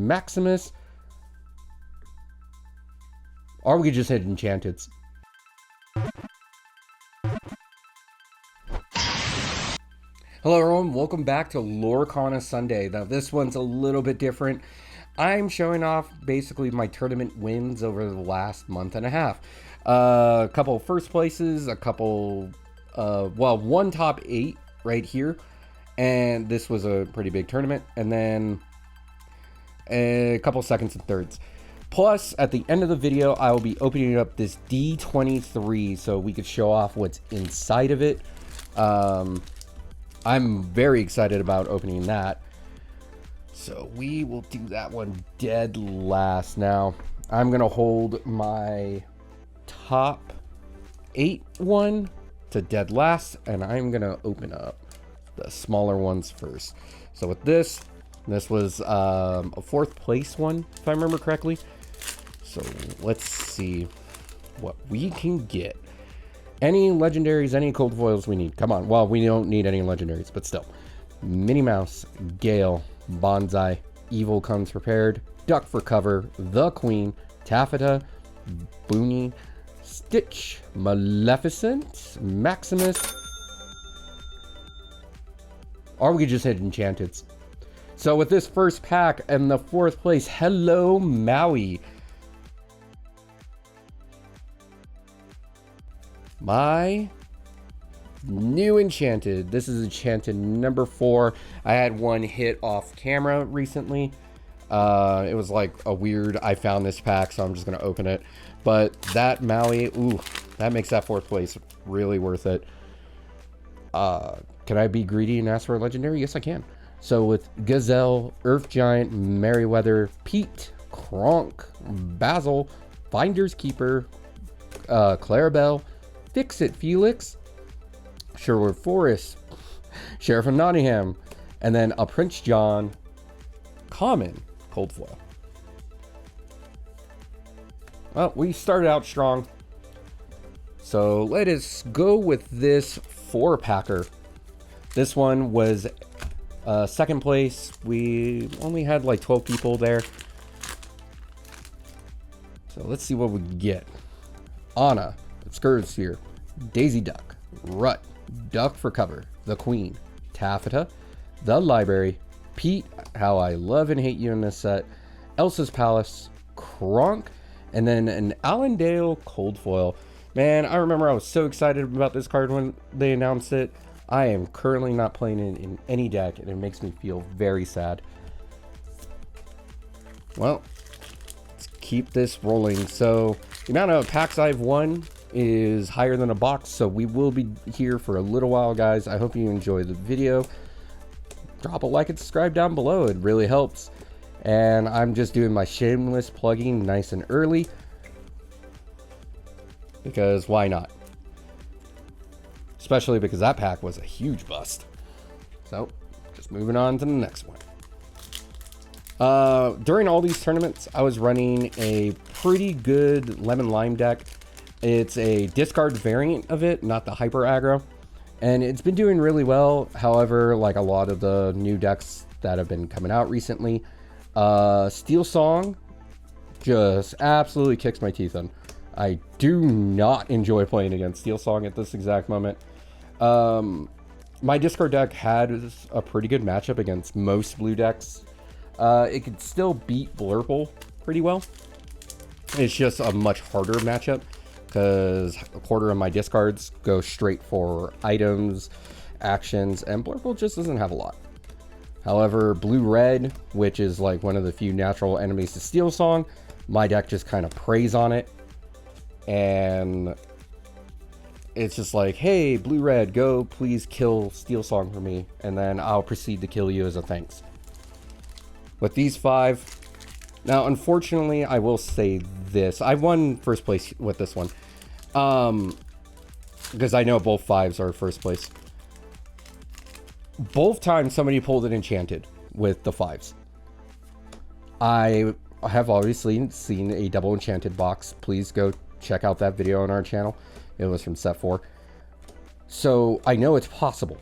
Maximus. Or we could just hit Enchanteds. Hello everyone, welcome back to Lorcana Sunday. Now this one's a little bit different. I'm showing off basically my tournament wins over the last month and a half. A couple first places, a couple, one top 8 right here. And this was a pretty big tournament. And then a couple seconds and thirds. Plus, at the end of the video, I will be opening up this D23 so we could show off what's inside of it. I'm very excited about opening that. So we will do that one dead last. Now, I'm going to hold my top 8 one to dead last, and I'm going to open up the smaller ones first. So with this was a 4th place one, if I remember correctly. So let's see what we can get. Any legendaries, any cold foils we need. Come on. Well, we don't need any legendaries, but still. Minnie Mouse, Gale, Bonsai, Evil Comes Prepared, Duck for Cover, The Queen, Taffeta, Booney, Stitch, Maleficent, Maximus. Or we could just hit Enchanteds. So with this first pack and the 4th place, hello Maui. My new Enchanted. This is Enchanted number 4. I had one hit off camera recently. It was like a weird, I found this pack, so I'm just going to open it. But that Maui, ooh, that makes that 4th place really worth it. Can I be greedy and ask for a legendary? Yes, I can. So with Gazelle, Earth Giant, Merryweather, Pete, Kronk, Basil, Finder's Keeper, Clarabelle, Fix-It Felix, Sherwood Forest, Sheriff of Nottingham, and then a Prince John common cold foil. Well, we started out strong. So let us go with this 4-packer. This one was 2nd place. We only had like 12 people there. So let's see what we get. Anna, Obscurus here, Daisy Duck, Rut, Duck for Cover, The Queen, Taffeta, The Library, Pete, How I Love and Hate You in this set, Elsa's Palace, Kronk, and then an Allendale cold foil. Man, I remember I was so excited about this card when they announced it. I am currently not playing it in any deck, and it makes me feel very sad. Well, let's keep this rolling. So the amount of packs I've won is higher than a box, so we will be here for a little while, guys. I hope you enjoy the video. Drop a like and subscribe down below, it really helps. And I'm just doing my shameless plugging nice and early, because why not? Especially because that pack was a huge bust. So just moving on to the next one. During all these tournaments, I was running a pretty good lemon lime deck. It's a discard variant of it, not the hyper aggro, and it's been doing really well. However, like a lot of the new decks that have been coming out recently, Steel Song just absolutely kicks my teeth in. I do not enjoy playing against Steel Song at this exact moment. My discard deck had a pretty good matchup against most blue decks. It could still beat Blurple pretty well. It's just a much harder matchup, because a quarter of my discards go straight for items, actions, and Blurple just doesn't have a lot. However, Blue-Red, which is like one of the few natural enemies to Steel Song, my deck just kind of preys on it. And it's just like, hey, Blue-Red, go please kill Steel Song for me, and then I'll proceed to kill you as a thanks. With these 5, now unfortunately I will say this, I won 1st place with this one, because I know both 5s are 1st place. Both times somebody pulled an Enchanted with the 5s. I have obviously seen a double Enchanted box. Please go check out that video on our channel. It was from set 4. So I know it's possible.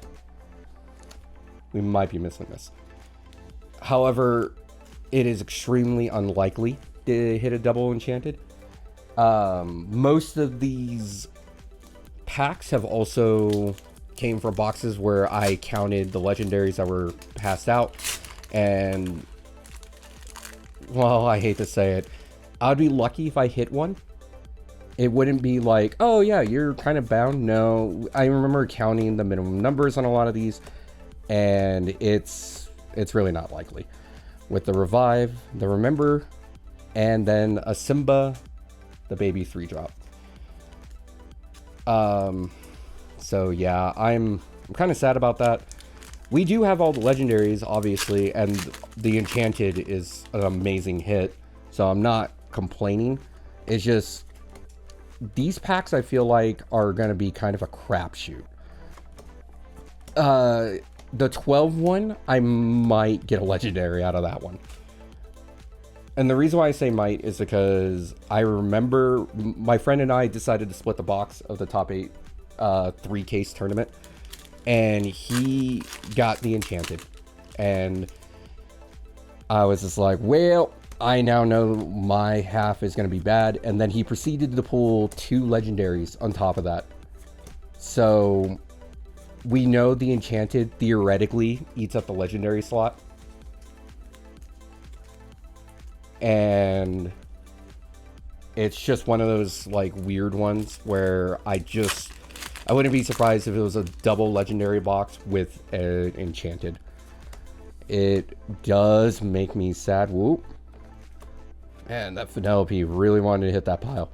We might be missing this. However, it is extremely unlikely to hit a double enchanted. Most of these packs have also came from boxes where I counted the legendaries that were passed out, and well, I hate to say it, I'd be lucky if I hit one. It wouldn't be like, oh yeah, you're kind of bound. No, I remember counting the minimum numbers on a lot of these, and it's really not likely. With the Revive, the Remember, and then a Simba, the baby 3-drop. So yeah, I'm kind of sad about that. We do have all the legendaries, obviously, and the Enchanted is an amazing hit, so I'm not complaining. It's just these packs I feel like are going to be kind of a crapshoot. The 12 one, I might get a legendary out of that one. And the reason why I say might is because I remember my friend and I decided to split the box of the top 8 3-case tournament, and he got the Enchanted, and I was just like, well, I now know my half is going to be bad. And then he proceeded to pull 2 legendaries on top of that. So we know the Enchanted theoretically eats up the legendary slot. And it's just one of those like weird ones where I wouldn't be surprised if it was a double legendary box with an Enchanted. It does make me sad. Whoop. Man, that Penelope really wanted to hit that pile.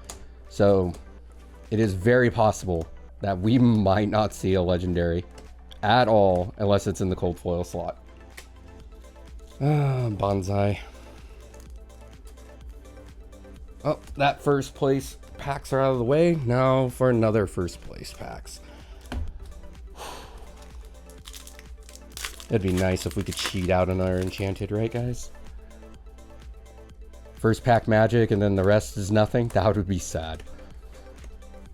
So it is very possible that we might not see a legendary at all unless it's in the cold foil slot. Bonsai. Oh, that first place packs are out of the way. Now for another first place packs. It'd be nice if we could cheat out another Enchanted, right, guys? First pack magic and then the rest is nothing. That would be sad.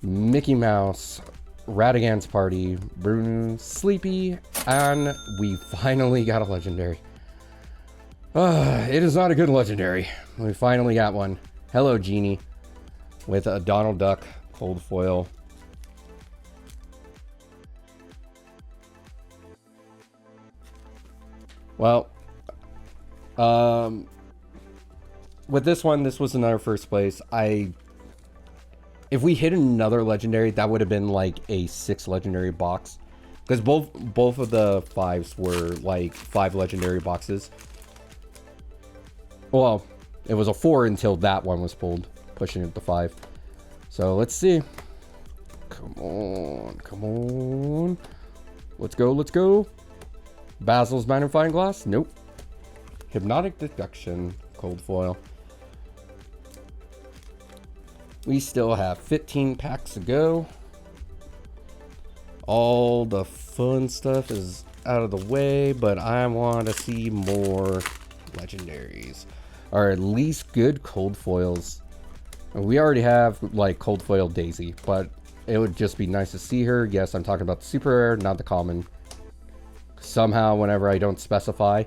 Mickey Mouse, Radigan's Party, Bruno, Sleepy, and we finally got a legendary. It is not a good legendary. We finally got one. Hello, Genie, with a Donald Duck cold foil. Well, with this one, this was another first place. If we hit another legendary, that would have been like a 6 legendary box, because both of the 5s were like 5 legendary boxes. Well, it was a 4 until that one was pulled, pushing it to 5. So let's see. Come on, come on. Let's go, let's go. Basil's Magnifying Glass? Nope. Hypnotic Deduction, cold foil. We still have 15 packs to go. All the fun stuff is out of the way, but I want to see more legendaries, or at least good cold foils. We already have like cold foil Daisy, but it would just be nice to see her. Yes, I'm talking about the super rare, not the common. Somehow, whenever I don't specify,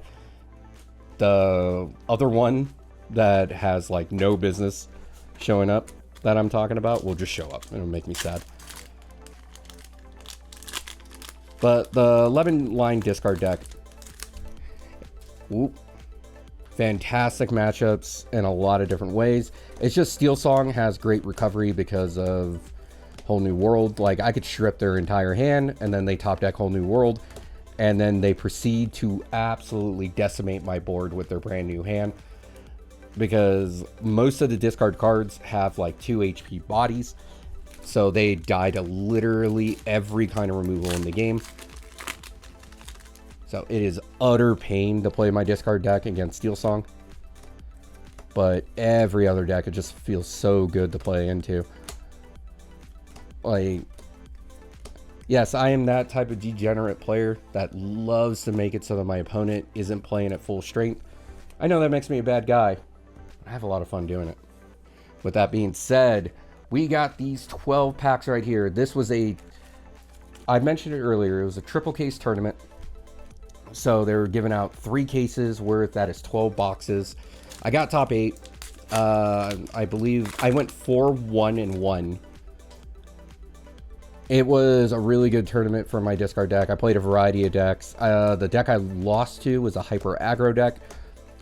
the other one that has like no business showing up that I'm talking about will just show up. It'll make me sad. But the 11-line discard deck, whoop, fantastic matchups in a lot of different ways. It's just Steel Song has great recovery because of Whole New World. Like, I could strip their entire hand and then they top deck Whole New World, and then they proceed to absolutely decimate my board with their brand new hand, because most of the discard cards have like 2 HP bodies, so they die to literally every kind of removal in the game. So it is utter pain to play my discard deck against Steel Song, but every other deck, it just feels so good to play into. Like, yes, I am that type of degenerate player that loves to make it so that my opponent isn't playing at full strength. I know that makes me a bad guy. I have a lot of fun doing it. With that being said, we got these 12 packs right here. This was I mentioned it earlier, it was a triple case tournament. So they were giving out 3 cases worth, that is 12 boxes. I got top 8. I believe I went 4-1-1. It was a really good tournament for my discard deck. I played a variety of decks. The deck I lost to was a hyper aggro deck.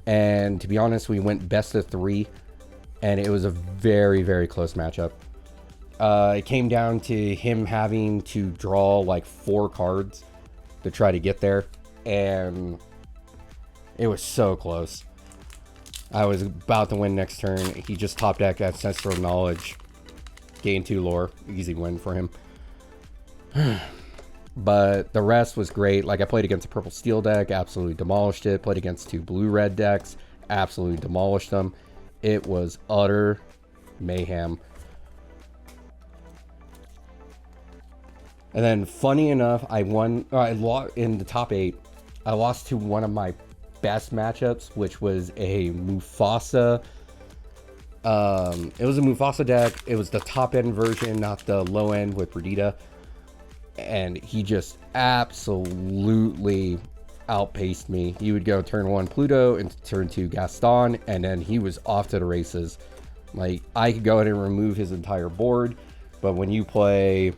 And to be honest, we went best of 3. And it was a very, very close matchup. It came down to him having to draw like 4 cards to try to get there. And it was so close. I was about to win next turn. He just top decked Ancestral Knowledge. Gain 2 lore. Easy win for him. But the rest was great. Like, I played against a purple steel deck, absolutely demolished it. Played against 2 blue-red decks, absolutely demolished them. It was utter mayhem. And then, funny enough, I lost in the top 8. I lost to one of my best matchups, which was a Mufasa. It was a Mufasa deck. It was the top end version, not the low end with Perdita. And he just absolutely outpaced me. He would go turn 1 Pluto and turn 2 Gaston, and then he was off to the races. Like, I could go ahead and remove his entire board, but when you play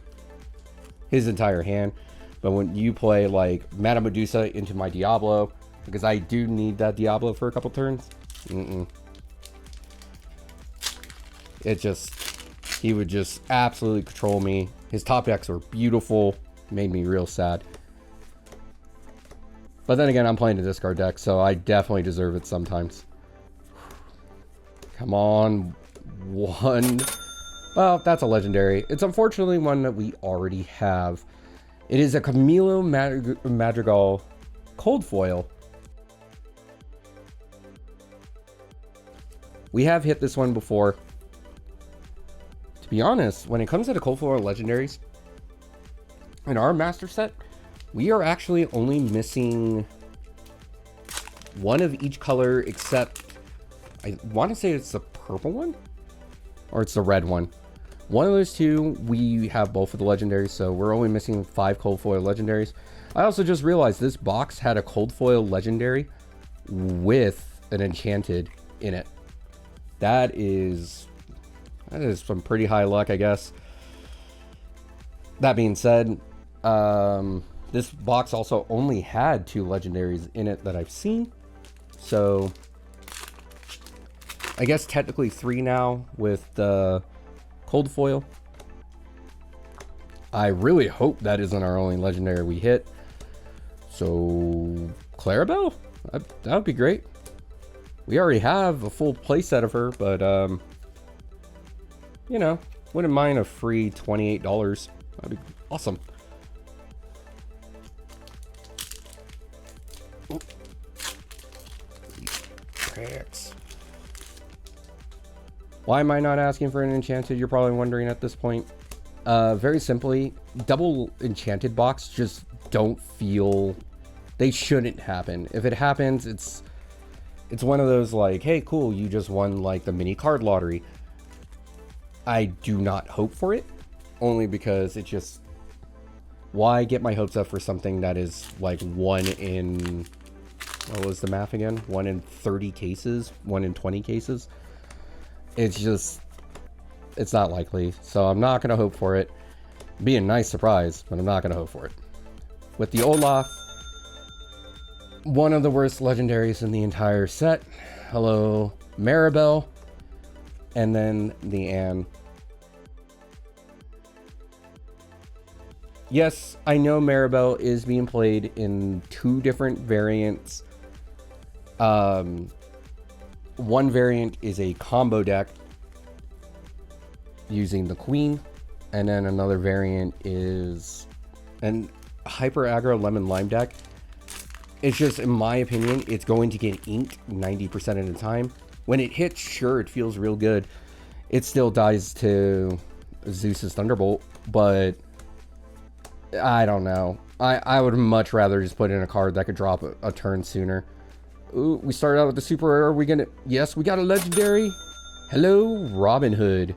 his entire hand, but when you play like Madame Medusa into my Diablo, because I do need that Diablo for a couple turns, it just, he would just absolutely control me. His top decks were beautiful, made me real sad. But then again, I'm playing a discard deck, so I definitely deserve it sometimes. Come on, 1. Well, that's a legendary. It's unfortunately one that we already have. It is a Camilo Madrigal cold foil. We have hit this one before. To be honest, when it comes to the cold foil legendaries, in our master set, we are actually only missing 1 of each color, except I want to say it's the purple one or it's the red one. One of those 2, we have both of the legendaries, so we're only missing 5 cold foil legendaries. I also just realized this box had a cold foil legendary with an enchanted in it. That is some pretty high luck, I guess. That being said, this box also only had 2 legendaries in it that I've seen. So I guess technically 3 now with the cold foil. I really hope that isn't our only legendary we hit. So Clarabelle? That would be great. We already have a full playset of her, but you know, wouldn't mind a free $28. That'd be awesome. Cracks. Why am I not asking for an enchanted? You're probably wondering at this point. Very simply, double enchanted box just don't feel, they shouldn't happen. If it happens, it's one of those like, hey, cool, you just won like the mini card lottery. I do not hope for it, only because it just, why get my hopes up for something that is like 1 in, what was the math again? 1 in 30 cases, 1 in 20 cases. It's just, it's not likely. So I'm not going to hope for it. Be a nice surprise, but I'm not going to hope for it. With the Olaf, one of the worst legendaries in the entire set. Hello, Maribel. And then the Anne. Yes, I know Maribel is being played in 2 different variants. One variant is a combo deck using the Queen, and then another variant is an hyper aggro lemon lime deck. It's just, in my opinion, it's going to get inked 90% of the time. When it hits, sure, it feels real good. It still dies to Zeus's Thunderbolt, but I don't know. I would much rather just put in a card that could drop a turn sooner. Ooh, we started out with the super rare. Are we gonna? Yes, we got a legendary. Hello, Robin Hood.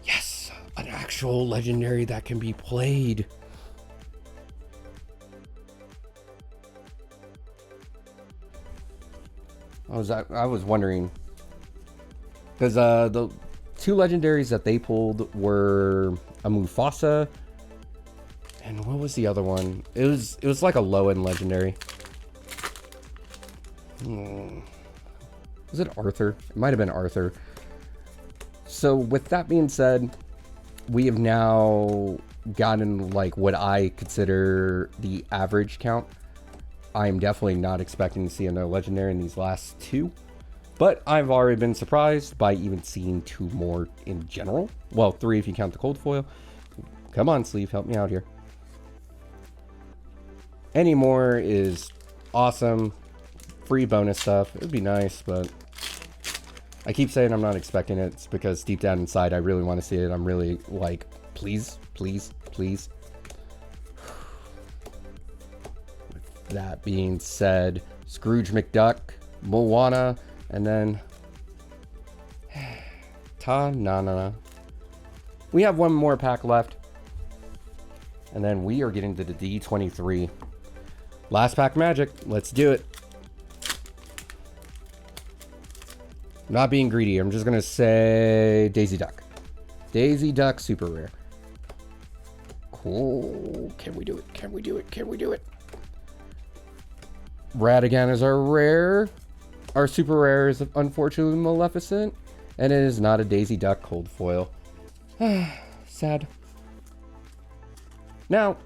Yes, an actual legendary that can be played. I was wondering, because the two legendaries that they pulled were a Mufasa, and what was the other one? It was like a low end legendary. Was it Arthur? It might have been Arthur. So with that being said, we have now gotten like what I consider the average count. I'm definitely not expecting to see another legendary in these last two, but I've already been surprised by even seeing two more in general. Well, three if you count the cold foil. Come on, sleeve, help me out here. Any more is awesome. Free bonus stuff. It would be nice, but I keep saying I'm not expecting it. It's because deep down inside, I really want to see it. I'm really like, please, please, please. With that being said, Scrooge McDuck, Moana, and then Ta-na-na-na. We have one more pack left. And then we are getting to the D23. Last pack magic. Let's do it. Not being greedy, I'm just gonna say Daisy Duck. Daisy Duck super rare. Cool. Can we do it? Can we do it? Can we do it? Ratigan is our rare. Our super rare is unfortunately Maleficent. And it is not a Daisy Duck cold foil. Sad. Now,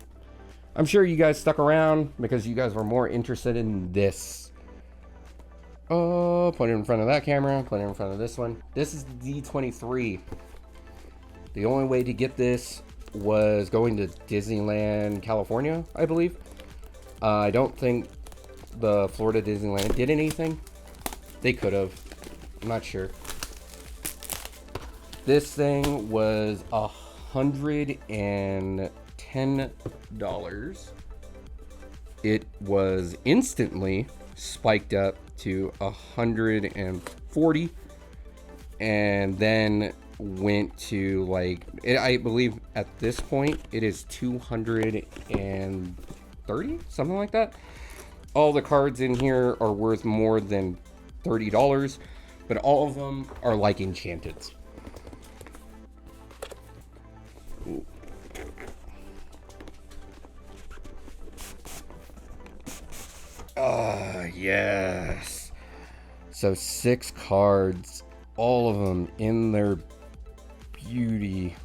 I'm sure you guys stuck around because you guys were more interested in this. Oh, put it in front of that camera, put it in front of this one. This is the D23. The only way to get this was going to Disneyland, California, I believe. I don't think the Florida Disneyland did anything. They could have. I'm not sure. This thing was $110. It was instantly spiked up to 140 and then went to like I believe at this point it is 230, something like that. All the cards in here are worth more than $30, but all of them are like enchanted. Ooh. Yes. So 6 cards, all of them in their beauty.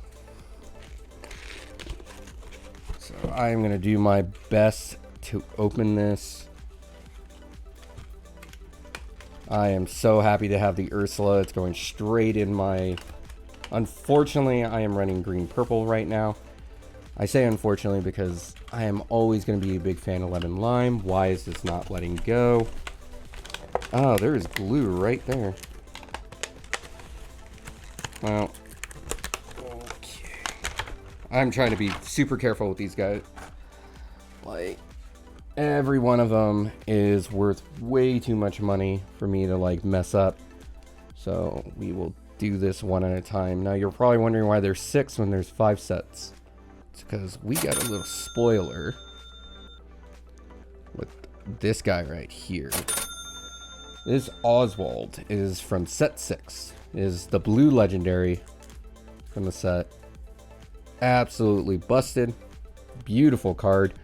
So I'm going to do my best to open this. I am so happy to have the Ursula. It's going straight in my... Unfortunately, I am running green purple right now. I say unfortunately because I am always going to be a big fan of lemon lime. Why is this not letting go? Oh, there is glue right there. Well, okay. I'm trying to be super careful with these guys. Like, every one of them is worth way too much money for me to like mess up. So we will do this one at a time. Now you're probably wondering why there's 6 when there's 5 sets. It's because we got a little spoiler with this guy right here. This Oswald is from set 6. Is the blue legendary from the set. Absolutely busted. Beautiful card.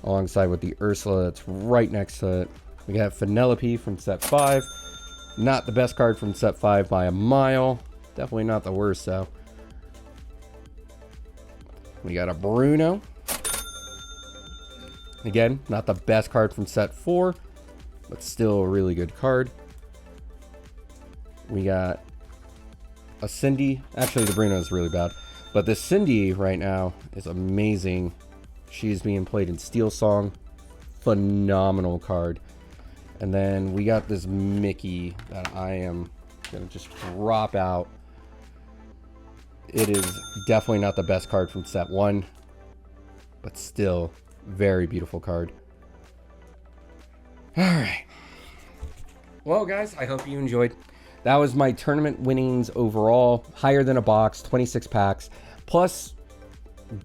Alongside with the Ursula that's right next to it. We got Penelope from set 5. Not the best card from set 5 by a mile. Definitely not the worst though. We got a Bruno. Again, not the best card from set 4, but still a really good card. We got a Cindy. Actually, the Bruno is really bad, but the Cindy right now is amazing. She's being played in Steel Song. Phenomenal card. And then we got this Mickey that I am going to just drop out. It is definitely not the best card from set 1, but still very beautiful card. Alright. Well, guys, I hope you enjoyed. That was my tournament winnings overall. Higher than a box, 26 packs, plus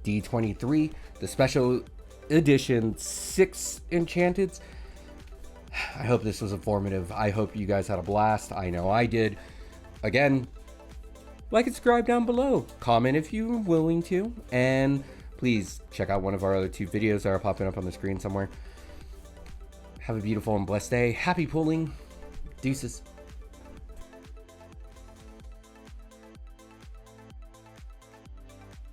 D23, the special edition 6 enchanteds. I hope this was informative. I hope you guys had a blast. I know I did. Again, like and subscribe down below. Comment if you're willing to. And please check out one of our other 2 videos that are popping up on the screen somewhere. Have a beautiful and blessed day. Happy pulling. Deuces.